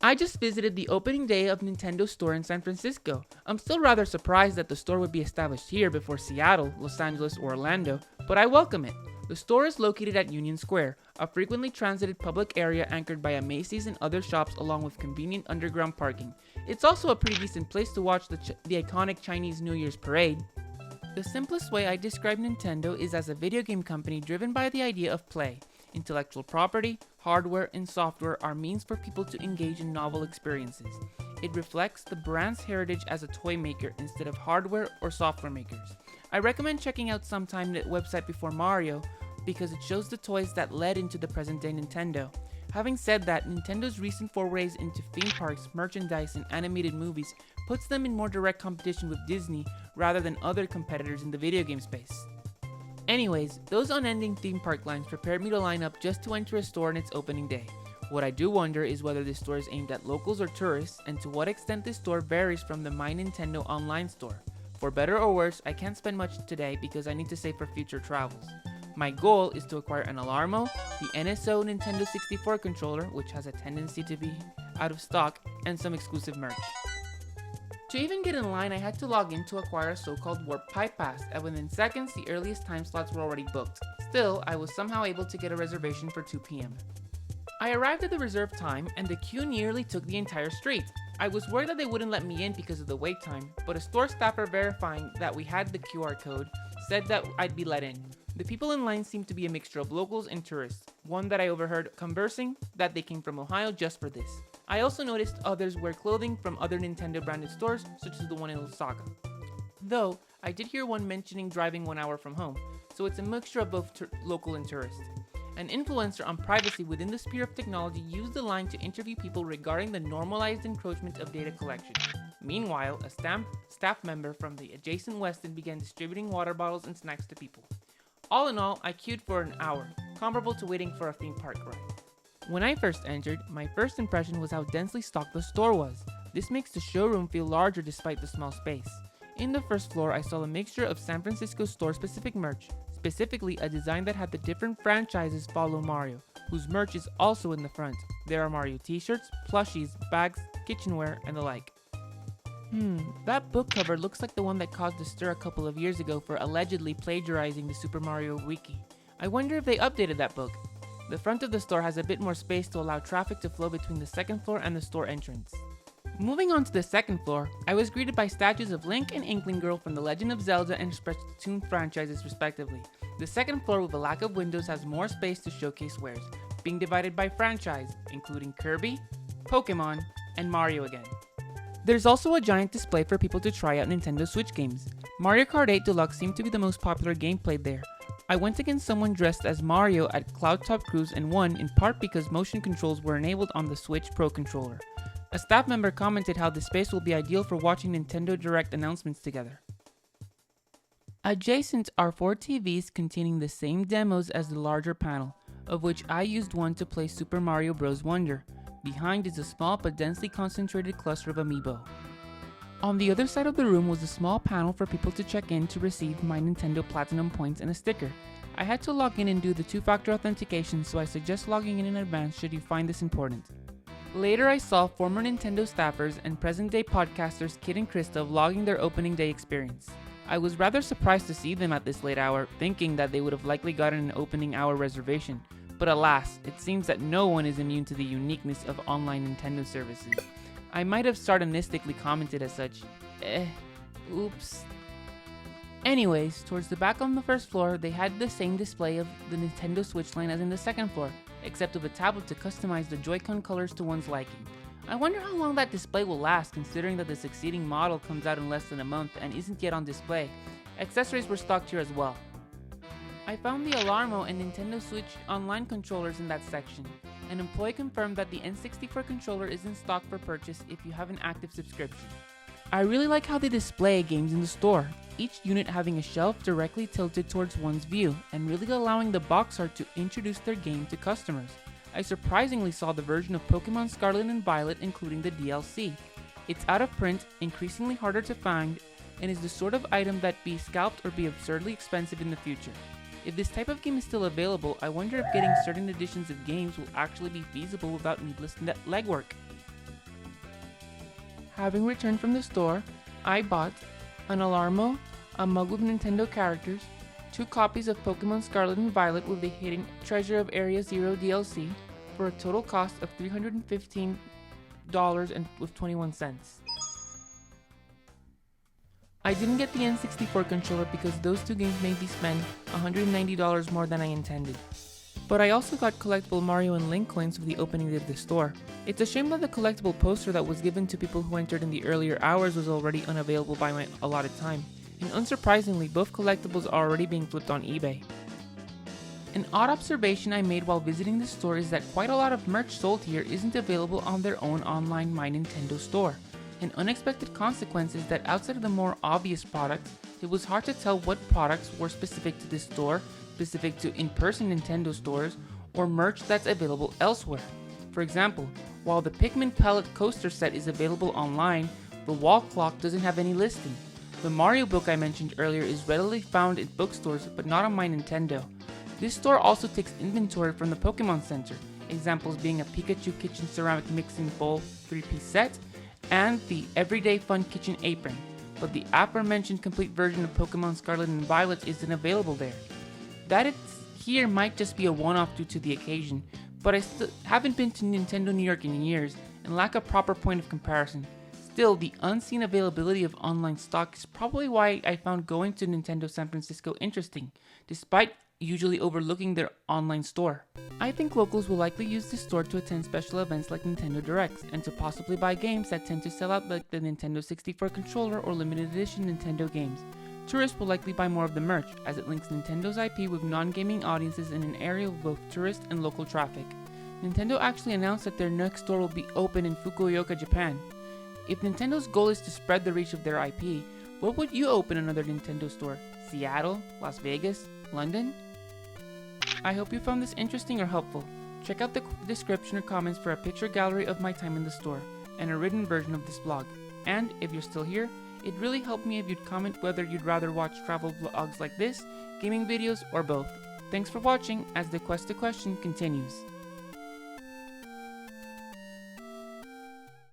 I just visited the opening day of Nintendo's store in San Francisco. I'm still rather surprised that the store would be established here before Seattle, Los Angeles, or Orlando, but I welcome it. The store is located at Union Square, a frequently transited public area anchored by a Macy's and other shops along with convenient underground parking. It's also a pretty decent place to watch the iconic Chinese New Year's parade. The simplest way I describe Nintendo is as a video game company driven by the idea of play. Intellectual property, hardware, and software are means for people to engage in novel experiences. It reflects the brand's heritage as a toy maker instead of hardware or software makers. I recommend checking out sometime the website before Mario because it shows the toys that led into the present-day Nintendo. Having said that, Nintendo's recent forays into theme parks, merchandise, and animated movies puts them in more direct competition with Disney rather than other competitors in the video game space. Anyways, those unending theme park lines prepared me to line up just to enter a store on its opening day. What I do wonder is whether this store is aimed at locals or tourists, and to what extent this store varies from the My Nintendo online store. For better or worse, I can't spend much today because I need to save for future travels. My goal is to acquire an Alarmo, the NSO Nintendo 64 controller, which has a tendency to be out of stock, and some exclusive merch. To even get in line, I had to log in to acquire a so-called Warp Pipe Pass, and within seconds, the earliest time slots were already booked. Still, I was somehow able to get a reservation for 2 p.m. I arrived at the reserved time, and the queue nearly took the entire street. I was worried that they wouldn't let me in because of the wait time, but a store staffer verifying that we had the QR code said that I'd be let in. The people in line seemed to be a mixture of locals and tourists, one that I overheard conversing that they came from Ohio just for this. I also noticed others wear clothing from other Nintendo branded stores, such as the one in Osaka. Though, I did hear one mentioning driving 1 hour from home, so it's a mixture of both local and tourist. An influencer on privacy within the sphere of technology used the line to interview people regarding the normalized encroachment of data collection. Meanwhile, a staff member from the adjacent Westin began distributing water bottles and snacks to people. All in all, I queued for an hour, comparable to waiting for a theme park ride. When I first entered, my first impression was how densely stocked the store was. This makes the showroom feel larger despite the small space. In the first floor, I saw a mixture of San Francisco store-specific merch, specifically a design that had the different franchises follow Mario, whose merch is also in the front. There are Mario t-shirts, plushies, bags, kitchenware, and the like. That book cover looks like the one that caused a stir a couple of years ago for allegedly plagiarizing the Super Mario Wiki. I wonder if they updated that book. The front of the store has a bit more space to allow traffic to flow between the second floor and the store entrance. Moving on to the second floor, I was greeted by statues of Link and Inkling Girl from The Legend of Zelda and Splatoon franchises respectively. The second floor, with a lack of windows, has more space to showcase wares, being divided by franchise, including Kirby, Pokémon, and Mario again. There's also a giant display for people to try out Nintendo Switch games. Mario Kart 8 Deluxe seemed to be the most popular game played there. I went against someone dressed as Mario at Cloud Top Cruise and won in part because motion controls were enabled on the Switch Pro controller. A staff member commented how the space will be ideal for watching Nintendo Direct announcements together. Adjacent are 4 TVs containing the same demos as the larger panel, of which I used one to play Super Mario Bros. Wonder. Behind is a small but densely concentrated cluster of amiibo. On the other side of the room was a small panel for people to check in to receive My Nintendo Platinum points and a sticker. I had to log in and do the 2-factor authentication, so I suggest logging in advance should you find this important. Later I saw former Nintendo staffers and present-day podcasters Kid and Krista vlogging their opening day experience. I was rather surprised to see them at this late hour, thinking that they would have likely gotten an opening hour reservation. But alas, it seems that no one is immune to the uniqueness of online Nintendo services. I might have sardonistically commented as such. Oops. Anyways, towards the back on the first floor, they had the same display of the Nintendo Switch line as in the second floor, except with a tablet to customize the Joy-Con colors to one's liking. I wonder how long that display will last, considering that the succeeding model comes out in less than a month and isn't yet on display. Accessories were stocked here as well. I found the Alarmo and Nintendo Switch Online controllers in that section. An employee confirmed that the N64 controller is in stock for purchase if you have an active subscription. I really like how they display games in the store, each unit having a shelf directly tilted towards one's view and really allowing the box art to introduce their game to customers. I surprisingly saw the version of Pokémon Scarlet and Violet including the DLC. It's out of print, increasingly harder to find, and is the sort of item that be scalped or be absurdly expensive in the future. If this type of game is still available, I wonder if getting certain editions of games will actually be feasible without needless legwork. Having returned from the store, I bought an Alarmo, a mug with Nintendo characters, 2 copies of Pokémon Scarlet and Violet with the Hidden Treasure of Area Zero DLC for a total cost of $315.21. I didn't get the N64 controller because those 2 games made me spend $190 more than I intended. But I also got collectible Mario and Link coins for the opening day of the store. It's a shame that the collectible poster that was given to people who entered in the earlier hours was already unavailable by my allotted time. And unsurprisingly, both collectibles are already being flipped on eBay. An odd observation I made while visiting the store is that quite a lot of merch sold here isn't available on their own online My Nintendo store. An unexpected consequence is that outside of the more obvious products, it was hard to tell what products were specific to this store, specific to in-person Nintendo stores, or merch that's available elsewhere. For example, while the Pikmin palette coaster set is available online, the wall clock doesn't have any listing. The Mario book I mentioned earlier is readily found in bookstores, but not on My Nintendo. This store also takes inventory from the Pokémon Center, examples being a Pikachu Kitchen Ceramic Mixing Bowl 3-piece set, and the Everyday Fun Kitchen Apron, but the aforementioned complete version of Pokémon Scarlet and Violet isn't available there. That it's here might just be a one-off due to the occasion, but I still haven't been to Nintendo New York in years and lack a proper point of comparison. Still, the unseen availability of online stock is probably why I found going to Nintendo San Francisco interesting, despite usually overlooking their online store. I think locals will likely use this store to attend special events like Nintendo Directs, and to possibly buy games that tend to sell out like the Nintendo 64 controller or limited edition Nintendo games. Tourists will likely buy more of the merch, as it links Nintendo's IP with non-gaming audiences in an area of both tourist and local traffic. Nintendo actually announced that their next store will be open in Fukuoka, Japan. If Nintendo's goal is to spread the reach of their IP, where would you open another Nintendo store? Seattle? Las Vegas? London? I hope you found this interesting or helpful. Check out the description or comments for a picture gallery of my time in the store, and a written version of this vlog. And if you're still here, it'd really help me if you'd comment whether you'd rather watch travel vlogs like this, gaming videos, or both. Thanks for watching as the quest to question continues.